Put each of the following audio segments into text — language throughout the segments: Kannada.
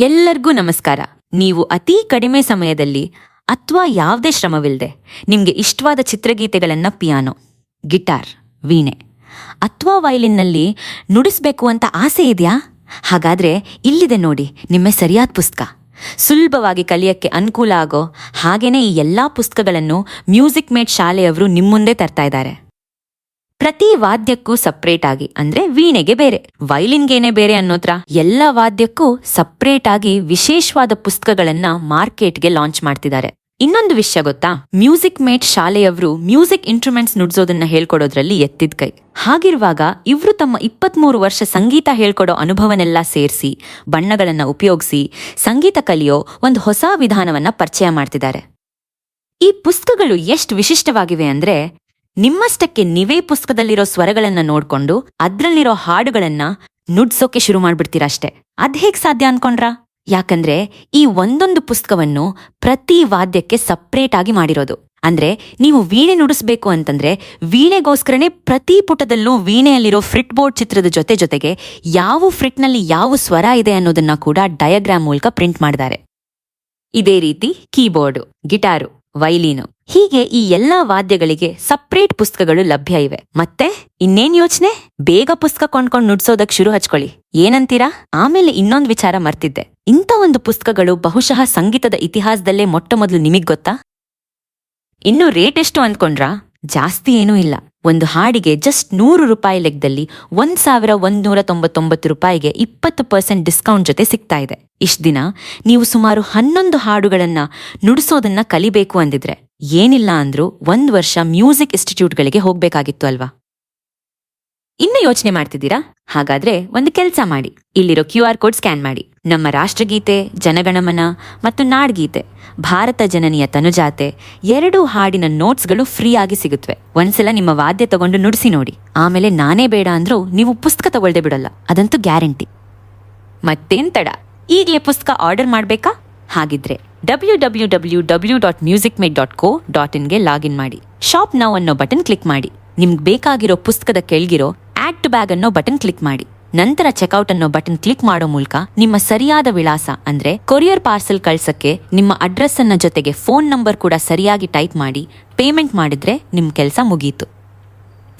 ಎಲ್ಲರಿಗೂ ನಮಸ್ಕಾರ. ನೀವು ಅತಿ ಕಡಿಮೆ ಸಮಯದಲ್ಲಿ ಅಥವಾ ಯಾವುದೇ ಶ್ರಮವಿಲ್ಲದೆ ನಿಮಗೆ ಇಷ್ಟವಾದ ಚಿತ್ರಗೀತೆಗಳನ್ನು ಪಿಯಾನೋ, ಗಿಟಾರ್, ವೀಣೆ ಅಥವಾ ವಯಲಿನ್ನಲ್ಲಿ ನುಡಿಸಬೇಕು ಅಂತ ಆಸೆ ಇದೆಯಾ? ಹಾಗಾದರೆ ಇಲ್ಲಿದೆ ನೋಡಿ ನಿಮ್ಮ ಸರಿಯಾದ ಪುಸ್ತಕ. ಸುಲಭವಾಗಿ ಕಲಿಯಕ್ಕೆ ಅನುಕೂಲ ಆಗೋ ಹಾಗೇನೇ ಈ ಎಲ್ಲ ಪುಸ್ತಕಗಳನ್ನು ಮ್ಯೂಸಿಕ್ ಮೇಟ್ ಶಾಲೆಯವರು ನಿಮ್ಮ ಮುಂದೆ ತರ್ತಾ ಇದ್ದಾರೆ. ಪ್ರತಿ ವಾದ್ಯಕ್ಕೂ ಸಪ್ರೇಟ್ ಆಗಿ, ಅಂದ್ರೆ ವೀಣೆಗೆ ಬೇರೆ, ವಯಲಿನ್ಗೇನೆ ಬೇರೆ ಅನ್ನೋತ್ರ ಎಲ್ಲ ವಾದ್ಯಕ್ಕೂ ಸಪ್ರೇಟ್ ಆಗಿ ವಿಶೇಷವಾದ ಪುಸ್ತಕಗಳನ್ನ ಮಾರ್ಕೆಟ್ಗೆ ಲಾಂಚ್ ಮಾಡ್ತಿದ್ದಾರೆ. ಇನ್ನೊಂದು ವಿಷಯ ಗೊತ್ತಾ? ಮ್ಯೂಸಿಕ್ ಮೇಟ್ ಶಾಲೆಯವರು ಮ್ಯೂಸಿಕ್ ಇನ್ಸ್ಟ್ರೂಮೆಂಟ್ಸ್ ನುಡಿಸೋದನ್ನ ಹೇಳ್ಕೊಡೋದ್ರಲ್ಲಿ ಎತ್ತಿದ ಕೈ. ಹಾಗಿರುವಾಗ ಇವರು ತಮ್ಮ 23 ವರ್ಷ ಸಂಗೀತ ಹೇಳ್ಕೊಡೋ ಅನುಭವನೆಲ್ಲ ಸೇರಿಸಿ ಬಣ್ಣಗಳನ್ನ ಉಪಯೋಗಿಸಿ ಸಂಗೀತ ಕಲಿಯೋ ಒಂದು ಹೊಸ ವಿಧಾನವನ್ನ ಪರಿಚಯ ಮಾಡ್ತಿದ್ದಾರೆ. ಈ ಪುಸ್ತಕಗಳು ಎಷ್ಟು ವಿಶಿಷ್ಟವಾಗಿವೆ ಅಂದ್ರೆ, ನಿಮ್ಮಷ್ಟಕ್ಕೆ ನೀವೇ ಪುಸ್ತಕದಲ್ಲಿರೋ ಸ್ವರಗಳನ್ನ ನೋಡ್ಕೊಂಡು ಅದ್ರಲ್ಲಿರೋ ಹಾಡುಗಳನ್ನ ನುಡ್ಸೋಕೆ ಶುರು ಮಾಡ್ಬಿಡ್ತೀರ ಅಷ್ಟೇ. ಅದ್ ಹೇಗ್ ಸಾಧ್ಯ ಅನ್ಕೊಂಡ್ರ? ಯಾಕಂದ್ರೆ ಈ ಒಂದೊಂದು ಪುಸ್ತಕವನ್ನು ಪ್ರತಿ ವಾದ್ಯಕ್ಕೆ ಸಪ್ರೇಟ್ ಆಗಿ ಮಾಡಿರೋದು. ಅಂದ್ರೆ ನೀವು ವೀಣೆ ನುಡಿಸ್ಬೇಕು ಅಂತಂದ್ರೆ ವೀಣೆಗೋಸ್ಕರನೇ ಪ್ರತಿ ಪುಟದಲ್ಲೂ ವೀಣೆಯಲ್ಲಿರೋ ಫ್ರಿಟ್ ಬೋರ್ಡ್ ಚಿತ್ರದ ಜೊತೆಗೆ ಯಾವ ಫ್ರಿಟ್ನಲ್ಲಿ ಯಾವ ಸ್ವರ ಇದೆ ಅನ್ನೋದನ್ನ ಕೂಡ ಡಯಾಗ್ರಾಮ್ ಮೂಲಕ ಪ್ರಿಂಟ್ ಮಾಡಿದ್ದಾರೆ. ಇದೇ ರೀತಿ ಕೀಬೋರ್ಡು, ಗಿಟಾರು, ವೈಲಿನು ಹೀಗೆ ಈ ಎಲ್ಲಾ ವಾದ್ಯಗಳಿಗೆ ಸಪ್ರೇಟ್ ಪುಸ್ತಕಗಳು ಲಭ್ಯ ಇವೆ. ಮತ್ತೆ ಇನ್ನೇನ್ ಯೋಚನೆ, ಬೇಗ ಪುಸ್ತಕ ಕೊಂಡ್ಕೊಂಡು ನುಡ್ಸೋದಕ್ ಶುರು ಹಚ್ಕೊಳ್ಳಿ. ಏನಂತೀರಾ? ಆಮೇಲೆ ಇನ್ನೊಂದು ವಿಚಾರ ಮರ್ತಿದ್ದೆ. ಇಂಥ ಒಂದು ಪುಸ್ತಕಗಳು ಬಹುಶಃ ಸಂಗೀತದ ಇತಿಹಾಸದಲ್ಲೇ ಮೊಟ್ಟ ಮೊದಲು ನಿಮಗ್ ಗೊತ್ತಾ? ಇನ್ನು ರೇಟ್ ಎಷ್ಟು ಅಂದ್ಕೊಂಡ್ರ? ಜಾಸ್ತಿ ಏನೂ ಇಲ್ಲ. ಒಂದು ಹಾಡಿಗೆ ಜಸ್ಟ್ 100 ರೂಪಾಯಿ ಲೆಕ್ಕದಲ್ಲಿ 1199 ರೂಪಾಯಿಗೆ 20% ಡಿಸ್ಕೌಂಟ್ ಜೊತೆ ಸಿಗ್ತಾ ಇದೆ. ಇಷ್ಟ ದಿನ ನೀವು ಸುಮಾರು 11 ಹಾಡುಗಳನ್ನ ನುಡಿಸೋದನ್ನ ಕಲಿಬೇಕು ಅಂದಿದ್ರೆ ಏನಿಲ್ಲ ಅಂದ್ರೂ 1 ವರ್ಷ ಮ್ಯೂಸಿಕ್ ಇನ್ಸ್ಟಿಟ್ಯೂಟ್ಗಳಿಗೆ ಹೋಗ್ಬೇಕಾಗಿತ್ತು ಅಲ್ವಾ? ಇನ್ನು ಯೋಚನೆ ಮಾಡ್ತಿದ್ದೀರಾ? ಹಾಗಾದ್ರೆ ಒಂದು ಕೆಲಸ ಮಾಡಿ, ಇಲ್ಲಿರೋ QR ಕೋಡ್ ಸ್ಕ್ಯಾನ್ ಮಾಡಿ. ನಮ್ಮ ರಾಷ್ಟ್ರಗೀತೆ, ಜನಗಣಮನ ಮತ್ತು ನಾಡ್ಗೀತೆ, ಭಾರತ ಜನನಿಯ ತನುಜಾತೆ 2 ಹಾಡಿನ ನೋಟ್ಸ್ಗಳು ಫ್ರೀ ಆಗಿ ಸಿಗುತ್ತವೆ. ಒಂದ್ಸಲ ನಿಮ್ಮ ವಾದ್ಯ ತಗೊಂಡು ನುಡಿಸಿ ನೋಡಿ. ಆಮೇಲೆ ನಾನೇ ಬೇಡ ಅಂದ್ರೂ ನೀವು ಪುಸ್ತಕ ತಗೊಳ್ದೆ ಬಿಡಲ್ಲ, ಅದಂತೂ ಗ್ಯಾರಂಟಿ. ಮತ್ತೇನ್ ತಡ, ಈಗಲೇ ಪುಸ್ತಕ ಆರ್ಡರ್ ಮಾಡ್ಬೇಕಾ? ಹಾಗಿದ್ರೆ www.musicmate.co.in ಲಾಗಿನ್ ಮಾಡಿ. ಶಾಪ್ ನೌ ಅನ್ನೋ ಬಟನ್ ಕ್ಲಿಕ್ ಮಾಡಿ. ನಿಮ್ಗೆ ಬೇಕಾಗಿರೋ ಪುಸ್ತಕದ ಕೆಳಗಿರೋ ಆಡ್ ಟು ಬ್ಯಾಗ್ ಅನ್ನೋ ಬಟನ್ ಕ್ಲಿಕ್ ಮಾಡಿ. ನಂತರ ಚೆಕ್ಔಟ್ ಅನ್ನೋ ಬಟನ್ ಕ್ಲಿಕ್ ಮಾಡೋ ಮೂಲಕ ನಿಮ್ಮ ಸರಿಯಾದ ವಿಳಾಸ ಅಂದ್ರೆ ಕೊರಿಯರ್ ಪಾರ್ಸೆಲ್ ಕಳ್ಸಕ್ಕೆ ನಿಮ್ಮ ಅಡ್ರೆಸ್ ಅನ್ನ ಜೊತೆಗೆ ಫೋನ್ ನಂಬರ್ ಕೂಡ ಸರಿಯಾಗಿ ಟೈಪ್ ಮಾಡಿ ಪೇಮೆಂಟ್ ಮಾಡಿದ್ರೆ ನಿಮ್ ಕೆಲಸ ಮುಗೀತು.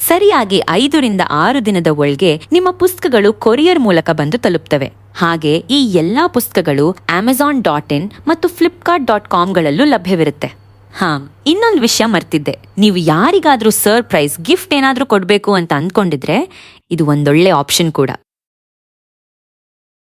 ಸರಿಯಾಗಿ 5 ರಿಂದ 6 ದಿನದ ಒಳಗೆ ನಿಮ್ಮ ಪುಸ್ತಕಗಳು ಕೊರಿಯರ್ ಮೂಲಕ ಬಂದು ತಲುಪ್ತವೆ. ಹಾಗೆ ಈ ಎಲ್ಲಾ ಪುಸ್ತಕಗಳು Amazon.in ಮತ್ತು Flipkart.com ಲಭ್ಯವಿರುತ್ತೆ. ಇನ್ನೊಂದು ವಿಷಯ ಮರ್ತಿದ್ದೆ. ನೀವು ಯಾರಿಗಾದ್ರೂ ಸರ್ಪ್ರೈಸ್ ಗಿಫ್ಟ್ ಏನಾದ್ರೂ ಕೊಡ್ಬೇಕು ಅಂತ ಅಂದ್ಕೊಂಡಿದ್ರೆ ಇದು ಒಂದೊಳ್ಳೆ ಆಪ್ಷನ್ ಕೂಡ.